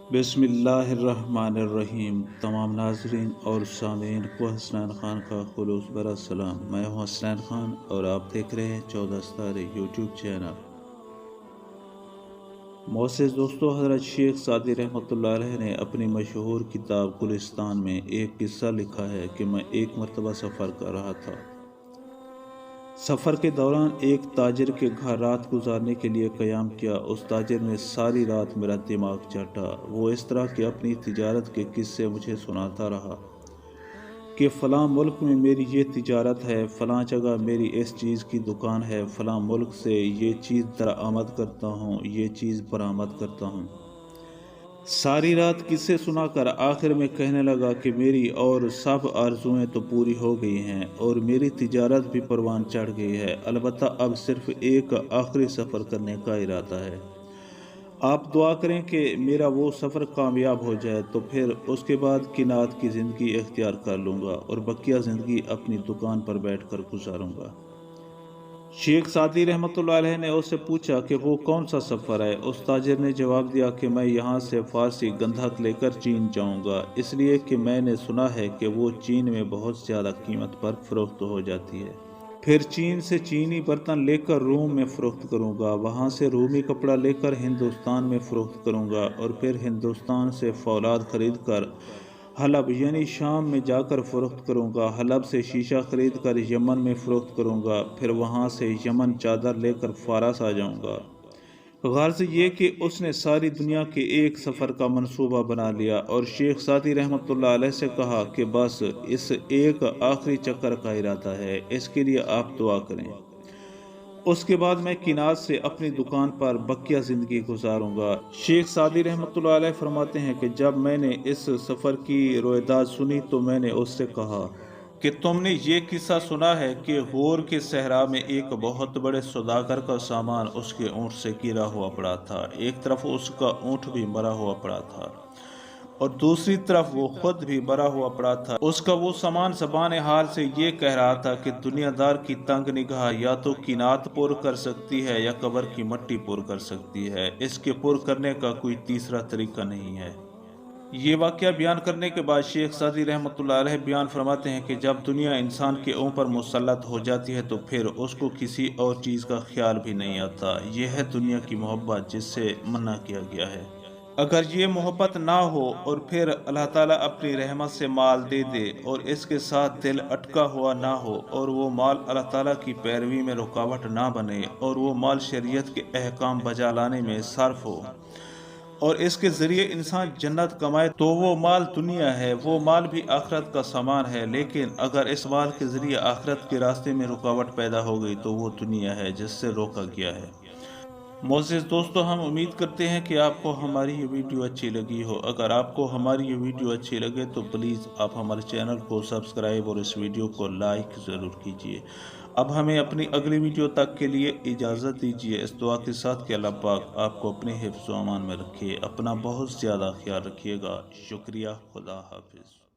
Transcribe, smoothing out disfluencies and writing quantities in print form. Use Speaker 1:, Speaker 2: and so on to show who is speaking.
Speaker 1: बिस्मिल्लाहिर्रहमानिर्रहीम। तमाम नाजरीन और सामीन को हसनैन खान का खुलूस भरा सलाम। मैं हूँ हसनैन खान और आप देख रहे हैं 14 सितारे यूट्यूब चैनल। मोअज़्ज़िज़ दोस्तों, हज़रत शेख सादी रहमतुल्लाह अलैह ने अपनी मशहूर किताब गुलिस्तान में एक किस्सा लिखा है कि मैं एक मरतबा सफ़र कर रहा था। सफ़र के दौरान एक ताजिर के घर रात गुजारने के लिए क़याम किया। उस ताजिर ने सारी रात मेरा दिमाग चाटा। वो इस तरह की अपनी तिजारत के किस्से मुझे सुनाता रहा कि फ़लाँ मुल्क में मेरी ये तिजारत है, फ़लाँ जगह मेरी इस चीज़ की दुकान है, फ़लाँ मुल्क से ये चीज़ दरामद करता हूँ, ये चीज़ बरामद करता हूँ। सारी रात किस्से सुनाकर आखिर में कहने लगा कि मेरी और सब आरज़ुएं तो पूरी हो गई हैं और मेरी तिजारत भी परवान चढ़ गई है। अलबत्ता अब सिर्फ़ एक आखिरी सफ़र करने का इरादा है। आप दुआ करें कि मेरा वो सफ़र कामयाब हो जाए, तो फिर उसके बाद किनात की ज़िंदगी इख्तियार कर लूँगा और बकिया ज़िंदगी अपनी दुकान पर बैठकर गुजारूँगा। शेख सादी रहमतुल्लाह अलैह ने उससे पूछा कि वो कौन सा सफ़र है। उस ताजिर ने जवाब दिया कि मैं यहाँ से फ़ारसी गंधक लेकर चीन जाऊँगा, इसलिए कि मैंने सुना है कि वो चीन में बहुत ज़्यादा कीमत पर फ़रोख्त हो जाती है। फिर चीन से चीनी बर्तन लेकर रोम में फ़रोख्त करूँगा, वहाँ से रूमी कपड़ा लेकर हिंदुस्तान में फ़रोख्त करूँगा और फिर हिंदुस्तान से फ़ौलाद ख़रीद कर हलब यानी शाम में जाकर फ़रोख्त करूँगा। हलब से शीशा ख़रीद कर यमन में फ़रोख्त करूँगा, फिर वहाँ से यमन चादर लेकर फ़ारस आ जाऊँगा। गर्ज़ ये कि उसने सारी दुनिया के एक सफ़र का मंसूबा बना लिया और शेख सादी रहमतुल्लाह अलैह से कहा कि बस इस एक आखिरी चक्कर का इरादा है, इसके लिए आप दुआ करें। उसके बाद मैं किनात से अपनी दुकान पर बकिया ज़िंदगी गुजारूंगा। शेख सादी रहमतुल्लाह अलैह फरमाते हैं कि जब मैंने इस सफ़र की रोयदाद सुनी तो मैंने उससे कहा कि तुमने ये किस्सा सुना है कि गौर के सहरा में एक बहुत बड़े सौदागर का सामान उसके ऊँट से गिरा हुआ पड़ा था। एक तरफ उसका ऊँट भी मरा हुआ पड़ा था और दूसरी तरफ वो खुद भी मरा हुआ पड़ा था। उसका वो सामान ज़बान हाल से ये कह रहा था कि दुनियादार की तंग निगाह या तो किनात पुर कर सकती है या कब्र की मट्टी पुर कर सकती है, इसके पुर करने का कोई तीसरा तरीका नहीं है। ये वाक़या बयान करने के बाद शेख सादी रहमतुल्लाह अलैह बयान फरमाते हैं कि जब दुनिया इंसान के ऊपर मुसल्लत हो जाती है तो फिर उसको किसी और चीज़ का ख्याल भी नहीं आता। यह है दुनिया की मोहब्बत जिससे मना किया गया है। अगर ये मोहब्बत ना हो और फिर अल्लाह ताला अपनी रहमत से माल दे दे और इसके साथ दिल अटका हुआ ना हो और वो माल अल्लाह ताला की पैरवी में रुकावट ना बने और वो माल शरीयत के अहकाम बजा लाने में सर्फ हो और इसके ज़रिए इंसान जन्नत कमाए, तो वो माल दुनिया है, वो माल भी आखिरत का सामान है। लेकिन अगर इस माल के ज़रिए आखिरत के रास्ते में रुकावट पैदा हो गई तो वो दुनिया है जिससे रोका गया है। मोअज़्ज़िज़ दोस्तों, हम उम्मीद करते हैं कि आपको हमारी ये वीडियो अच्छी लगी हो। अगर आपको हमारी ये वीडियो अच्छी लगे तो प्लीज़ आप हमारे चैनल को सब्सक्राइब और इस वीडियो को लाइक ज़रूर कीजिए। अब हमें अपनी अगली वीडियो तक के लिए इजाज़त दीजिए, इस दुआ के साथ कि अल्लाह पाक आपको अपने हिफ्ज़ व अमान में रखे। अपना बहुत ज़्यादा ख्याल रखिएगा। शुक्रिया। खुदा हाफिज़।